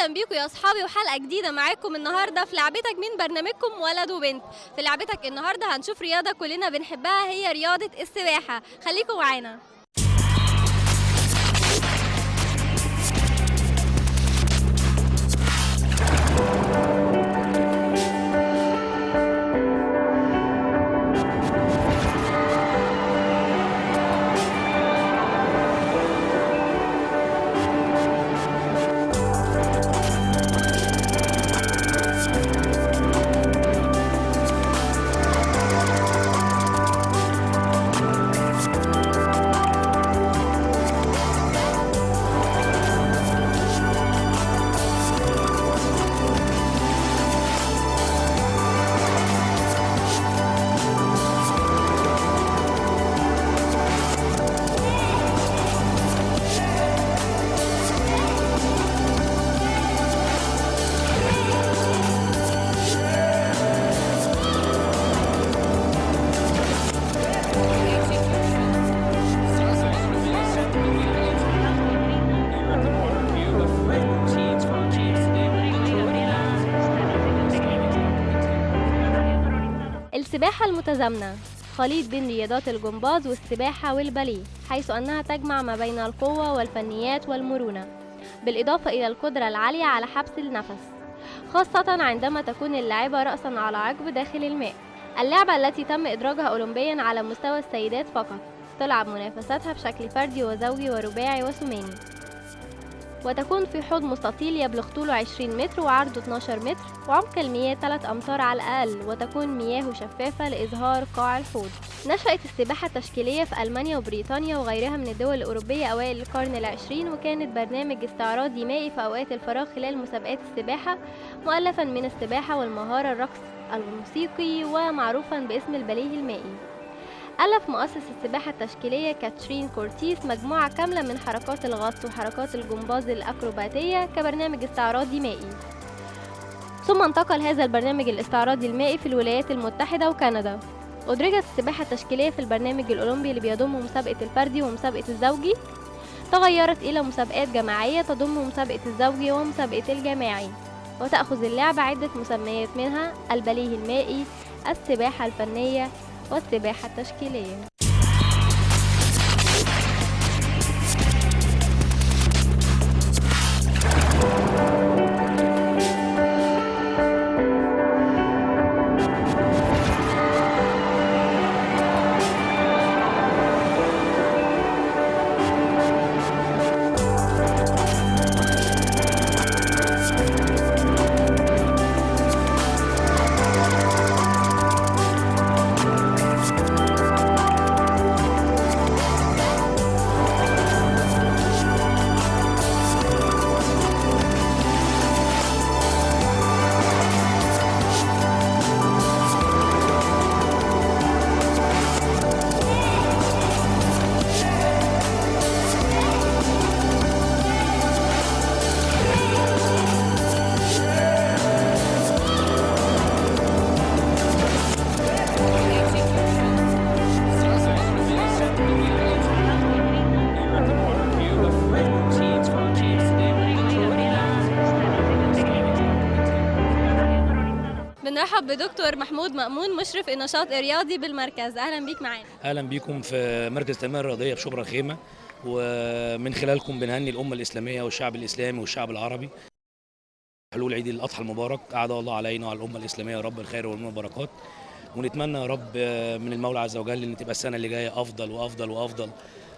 اهلا بيكم يا اصحابي وحلقه جديده معاكم النهارده في لعبتك مين، برنامجكم ولد وبنت. في لعبتك النهارده هنشوف رياضه كلنا بنحبها، هي رياضه السباحه. خليكم معانا. السباحة المتزامنة خليط بين رياضات الجمباز والسباحة والباليه، حيث أنها تجمع ما بين القوة والفنيات والمرونة، بالإضافة إلى القدرة العالية على حبس النفس، خاصة عندما تكون اللاعبة رأسا على عقب داخل الماء. اللعبة التي تم إدراجها أولمبيا على مستوى السيدات فقط، تلعب منافساتها بشكل فردي وزوجي ورباعي وثماني، وتكون في حوض مستطيل يبلغ طوله 20 متر وعرضه 12 متر، وعمق المياه 3 أمتار على الأقل، وتكون مياهه شفافة لإظهار قاع الحوض. نشأت السباحة التشكيلية في ألمانيا وبريطانيا وغيرها من الدول الأوروبية أوائل القرن العشرين، وكانت برنامج استعراضي مائي في أوقات الفراغ خلال مسابقات السباحة، مؤلفا من السباحة والمهارة الرقص الموسيقي، ومعروفا باسم الباليه المائي. ألف مؤسس السباحة التشكيلية كاترين كورتيس مجموعة كاملة من حركات الغطس وحركات الجمباز الأكروباتية كبرنامج استعراضي مائي، ثم انتقل هذا البرنامج الاستعراضي المائي في الولايات المتحدة وكندا. أدرجت السباحة التشكيلية في البرنامج الأولمبي اللي بيضم مسابقة الفردي ومسابقة الزوجي، تغيرت إلى مسابقات جماعية تضم مسابقة الزوجي ومسابقة الجماعي، وتأخذ اللعبة عدة مسميات منها الباليه المائي، السباحة الفنية، والسباحة التشكيلية. بنرحب بدكتور محمود مأمون، مشرف النشاط الرياضي بالمركز. اهلا بيك معانا. اهلا بيكم في مركز التنميه الرياضيه بشبرا الخيمه، ومن خلالكم بنهني الامه الاسلاميه والشعب الاسلامي والشعب العربي حلول عيد الاضحى المبارك. اعاد الله علينا وعلى الامه الاسلاميه يا رب الخير والبركات، ونتمنى يا رب من المولى عز وجل ان تبقى السنه اللي جايه افضل وافضل وافضل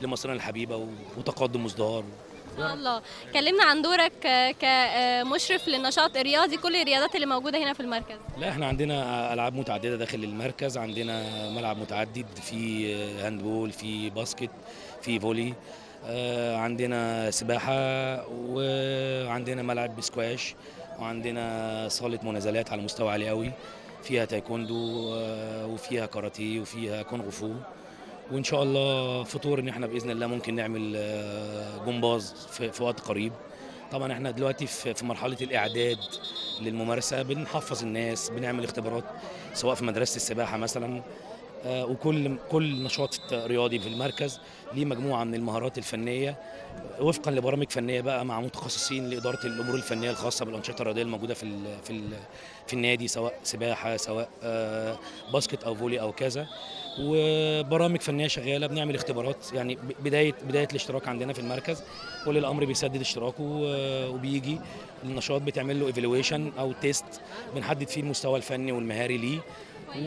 لمصرنا الحبيبه وتقدم وازدهار ان شاء الله. كلمنا عن دورك كمشرف للنشاط الرياضي، كل الرياضات اللي موجوده هنا في المركز. لا، احنا عندنا العاب متعدده داخل المركز، عندنا ملعب متعدد، في هاندبول، في باسكت، في فولي، عندنا سباحه، وعندنا ملعب سكواش، وعندنا صاله منازلات على مستوى عالي قوي، فيها تايكوندو وفيها كاراتيه وفيها كونغ فو، وان شاء الله فطور ان احنا باذن الله ممكن نعمل جمباز في وقت قريب. طبعا احنا دلوقتي في مرحله الاعداد للممارسه، بنحفظ الناس، بنعمل اختبارات سواء في مدرسه السباحه مثلا وكل نشاط رياضي في المركز ليه مجموعه من المهارات الفنيه وفقا لبرامج فنيه بقى مع متخصصين لاداره الامور الفنيه الخاصه بالانشطه الرياضيه الموجوده في النادي، سواء سباحه، سواء باسكت او فولي او كذا. وبرامج فنيه شغاله، بنعمل اختبارات. يعني بدايه الاشتراك عندنا في المركز ولي الامر بيسدد اشتراكه وبيجي النشاط بتعمل له ايفالويشن او تيست، بنحدد فيه المستوى الفني والمهاري ليه.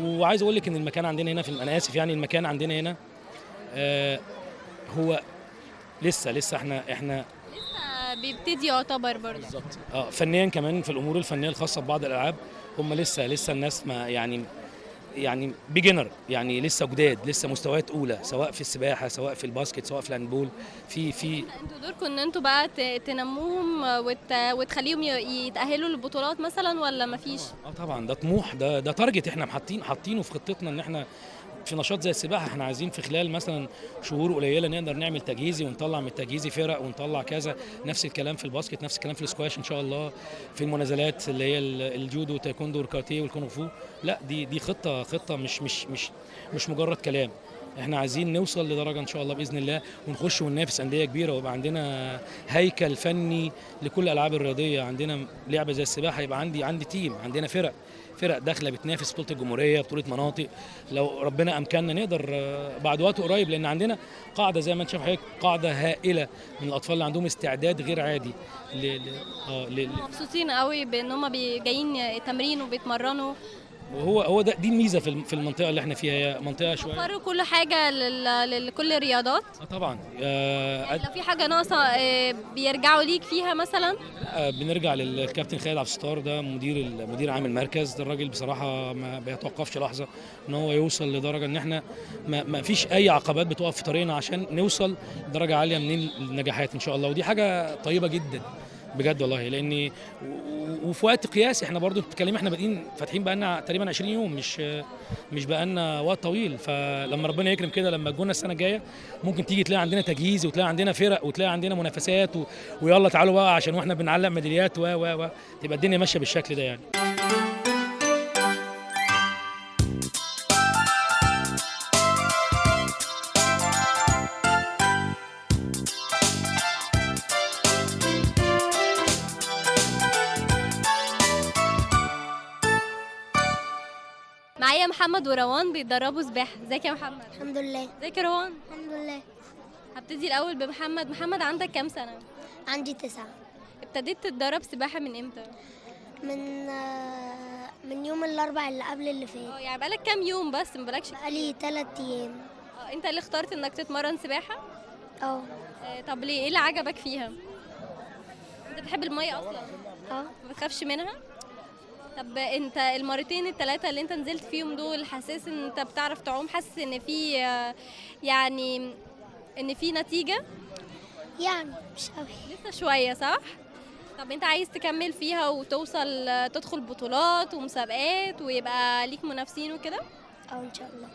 وعايز اقول لك ان المكان عندنا هنا انا اسف، يعني المكان عندنا هنا هو لسه احنا لسه بيبتدي يعتبر برضه بالظبط. فنيا كمان في الامور الفنيه الخاصه ببعض الالعاب هم لسه الناس ما يعني بيجنر، يعني لسه جداد، لسه مستويات اولى، سواء في السباحه، سواء في الباسكت، سواء في الهاندبول. في انتوا دوركم ان انتوا بقى تنموهم وتخليهم يتأهلوا للبطولات مثلا، ولا مفيش؟ طبعا ده طموح، ده تارجت احنا حاطينه في خطتنا، ان احنا في نشاط زي السباحه احنا عايزين في خلال مثلا شهور قليله نقدر نعمل تجهيزي ونطلع من التجهيزي فرق ونطلع كذا. نفس الكلام في الباسكت، نفس الكلام في السكواش ان شاء الله، في المنازلات اللي هي الجودو والتايكوندو والكاراتيه والكونغ فو. لا دي خطه مش مجرد كلام. احنا عايزين نوصل لدرجه ان شاء الله باذن الله ونخش وننافس انديه كبيره ويبقى عندنا هيكل فني لكل الالعاب الرياضيه. عندنا لعبه زي السباحه يبقى عندي تيم، عندنا فرق داخله بتنافس بطوله الجمهوريه، بطوله مناطق. لو ربنا امكننا نقدر بعد وقت قريب، لان عندنا قاعده زي ما انت شايف حضرتك، قاعده هائله من الاطفال اللي عندهم استعداد غير عادي مبسوطين قوي بان هم جايين تمرين وبيتمرنوا. وهو دي الميزه في المنطقه اللي احنا فيها، هي منطقه شويه وفروا كل حاجه لكل الرياضات. طبعا. يعني لو في حاجه ناقصه بيرجعوا ليك فيها مثلا؟ بنرجع للكابتن خالد عبد الستار، ده مدير عام المركز. ده الراجل بصراحه ما بيتوقفش لحظه ان هو يوصل لدرجه ان احنا ما فيش اي عقبات بتقف في طريقنا عشان نوصل لدرجه عاليه من النجاحات ان شاء الله. ودي حاجه طيبه جدا بجد والله، لاني وفي وقت قياسي. احنا برضو بتتكلمي احنا فاتحين بقالنا تقريبا 20 يوم، مش بقالنا وقت طويل. فلما ربنا يكرم كده، لما تجونا السنه الجايه ممكن تيجي تلاقي عندنا تجهيز وتلاقي عندنا فرق وتلاقي عندنا منافسات ويلا تعالوا بقى عشان واحنا بنعلق ميداليات تبقى الدنيا ماشيه بالشكل ده يعني. معايا محمد وروان بيتدربوا سباحه. ازيك يا محمد؟ الحمد لله. ازيك يا روان؟ الحمد لله. هبتدي الاول بمحمد. عندك كام سنه؟ عندي 9. ابتديت تتدرب سباحه من امتى؟ من يوم الاربع اللي قبل اللي فات. يعني بقالك كام يوم بس، ما بقالكش بقالي 3 ايام. انت اللي اخترت انك تتمرن سباحه؟ طب ليه؟ ايه اللي عجبك فيها؟ انت بتحب الميه اصلا؟ ما بتخافش منها؟ طب انت المرتين الثلاثه اللي انت نزلت فيهم دول، حاسس ان انت بتعرف تعوم؟ حاسس ان في يعني ان في نتيجه؟ يعني مش قوي، لسه شويه صح؟ طب انت عايز تكمل فيها وتوصل تدخل بطولات ومسابقات ويبقى ليك منافسين وكده؟ ان شاء الله.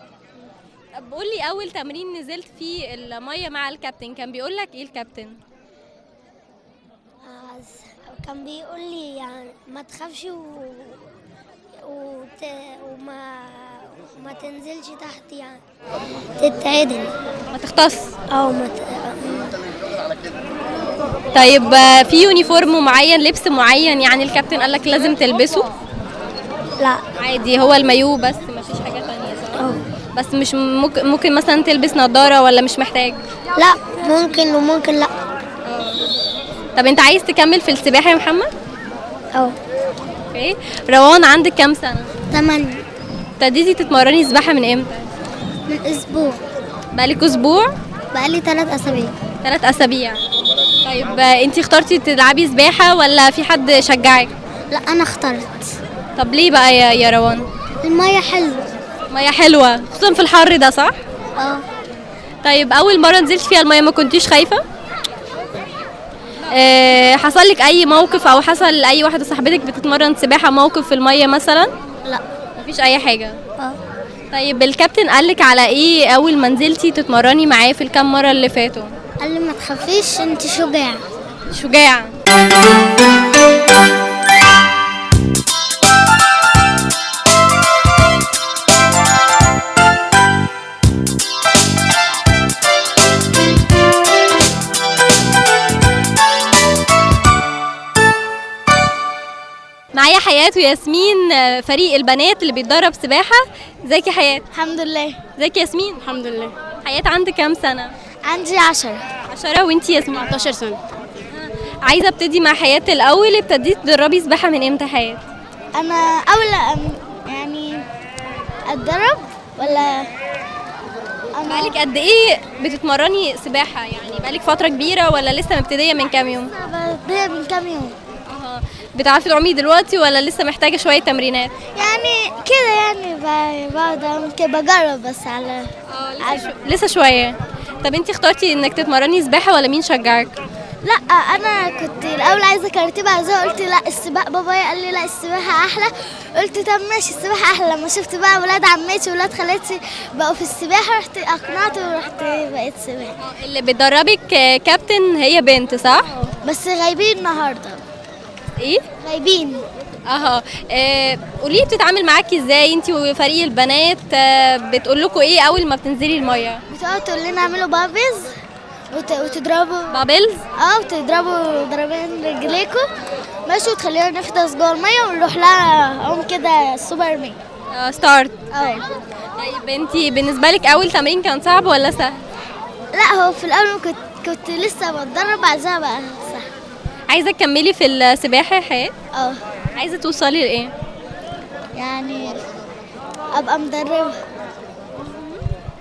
طب قول لي، اول تمرين نزلت فيه الميه مع الكابتن كان بيقول لك ايه الكابتن؟ كان بيقول لي يعني ما تخافش وما تنزلش تحت، يعني تتعدل، ما تختص ما طيب في يونيفورم معين، لبس معين يعني الكابتن قال لك لازم تلبسه؟ لا عادي، هو المايو بس، مفيش حاجه ثانيه صح؟ بس مش ممكن مثلا تلبس نظاره ولا مش محتاج؟ لا، ممكن وممكن لا. طب انت عايز تكمل في السباحه يا محمد؟ اوكي. روان عندك كام سنه؟ 8. ابتديتي تتمرني سباحه من امتى؟ من اسبوع. بقالك اسبوع؟ بقالي 3 اسابيع. 3 اسابيع. طيب انت اخترتي تلعبي سباحه ولا في حد شجعك؟ لا، انا اخترت. طب ليه بقى يا روان؟ الميه حلوه. ميه حلوه خصوصا في الحر ده صح؟ طيب اول مره نزلت فيها الميه ما كنتيش خايفه؟ حصل لك اي موقف او حصل لاي واحده صاحبتك بتتمرن سباحه موقف في الميه مثلا؟ لا، مفيش اي حاجه. طيب الكابتن قالك على ايه اول ما نزلتي تتمرني معاه في الكام مره اللي فاتوا؟ قال لي ما تخافيش، انت شجاع. معايا حياة وياسمين، فريق البنات اللي بيتدرب سباحة. ازيك يا حياة؟ الحمد لله. ازيك يا ياسمين؟ الحمد لله. حياة عندك كام سنة؟ عندي 10. 10. وانتي ياسمين؟ 14 سنة. عايزة ابتدي مع حياة الأول. ابتديتي تدربي سباحة من امتى حياة؟ انا اول يعني اتدرب ولا بقالك قد ايه بتتمرني سباحة؟ يعني بقالك فترة كبيرة ولا لسه مبتدية من كام يوم؟ ببدأ من كام يوم. بتعرفي تعومي دلوقتي ولا لسه محتاجة شوية تمرينات؟ يعني كده يعني بقعد ممكن بجرب بس على لسه شوية. طب انتي اخترتي انك تتمرني سباحة ولا مين شجعك؟ لا انا كنت الاول عايزه كاراتيه، بعدها قلت لا السباحه، بابايا قال لي لا السباحه احلى، قلت طب ماشي السباحه احلى. لما شفت بقى ولاد عماتي وولاد خالاتي بقوا في السباحه رحت اقنعت ورحت بقيت سباحه. اللي بتدربك كابتن هي بنت صح؟ بس غايبين النهارده. ايه؟ غايبين. قولي بتتعامل معاكي ازاي انتي وفريق البنات؟ بتقول لكم ايه اول ما بتنزلي الميه؟ بتقعد تقول لنا اعملوا بابلز وتضربوا بابلز؟ وتضربوا ضربين رجليكم ماشي، وتخلينا نغطس جوه الميه ونروح لها عوم كده سوبر مان. ستارت. طيب انتي بالنسبه لك اول تمرين كان صعب ولا سهل؟ لا هو في الاول كنت لسه بتدرب، بعدها بقى صح. عايزه تكملي في السباحه يا حياه؟ عايزه توصلي لايه؟ يعني ابقى مدربه.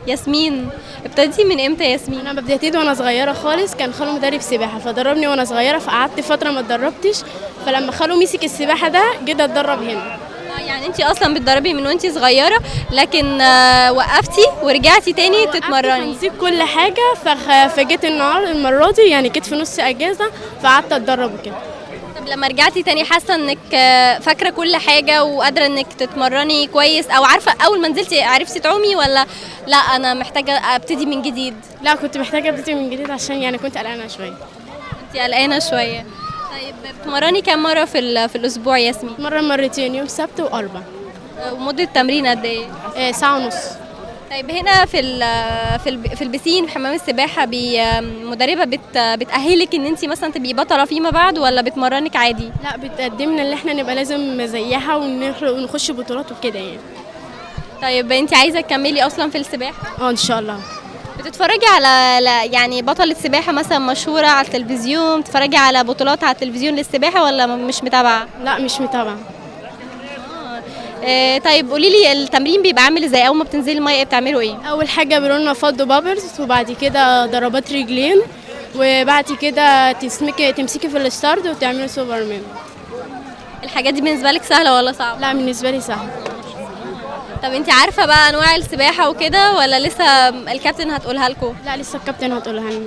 ياسمين ابتديتي من امتى يا ياسمين؟ انا بديت وانا صغيره خالص، كان خالو مدرب سباحه فدربني وانا صغيره، فقعدت فتره ما اتدربتش، فلما خالو مسك السباحه ده جيت اتدرب هنا. يعني انتي اصلا بتدربي من وانتي صغيره، لكن وقفتي ورجعتي تاني تتمرني. نسيت كل حاجه فجيت المره دي يعني جيت في نص اجازه فقعدت اتدرب وكده. طب لما رجعتي تاني حاسه انك فاكره كل حاجه وقادره انك تتمرني كويس، او عارفه اول ما نزلتي عرفتي تعومي ولا لا انا محتاجه ابتدي من جديد؟ لا كنت محتاجه ابتدي من جديد عشان يعني كنت قلقانه شويه. انتي قلقانه شويه. طيب بتتمرني كام مره في الاسبوع يا ياسمين؟ مرتين، يوم سبت واربع. ومده التمرين قد ايه؟ ساعه ونص. طيب هنا في البسين في حمام السباحه مدربه بتاهلك ان انت مثلا تبقي بطله فيما بعد ولا بتمرنك عادي؟ لا بتقدمنا ان احنا نبقى لازم زيها ونخش بطولات وكده يعني. طيب انت عايزه تكملي اصلا في السباحه؟ ان شاء الله. بتتفرجي على يعني بطله سباحه مثلا مشهوره على التلفزيون؟ بتتفرجي على بطولات على التلفزيون للسباحه ولا مش متابعه؟ لا مش متابعه. طيب قولي لي التمرين بيبقى عامل ازاي اول ما بتنزلي الميه؟ بتعملوا ايه؟ اول حاجه بيقولوا لنا فضوا بابرز، وبعد كده ضربات رجلين، وبعد كده تمسكي في الستارت وتعملي سوبر مان. الحاجات دي بالنسبه لك سهله ولا صعبه؟ لا بالنسبه لي سهل. طب انت عارفه بقى انواع السباحه وكده ولا لسه الكابتن هتقولها لكم؟ لا لسه الكابتن هتقولها لنا.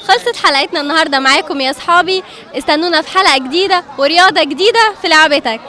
خلصت حلقتنا النهارده معاكم يا اصحابي، استنونا في حلقه جديده ورياضه جديده في لعبتك.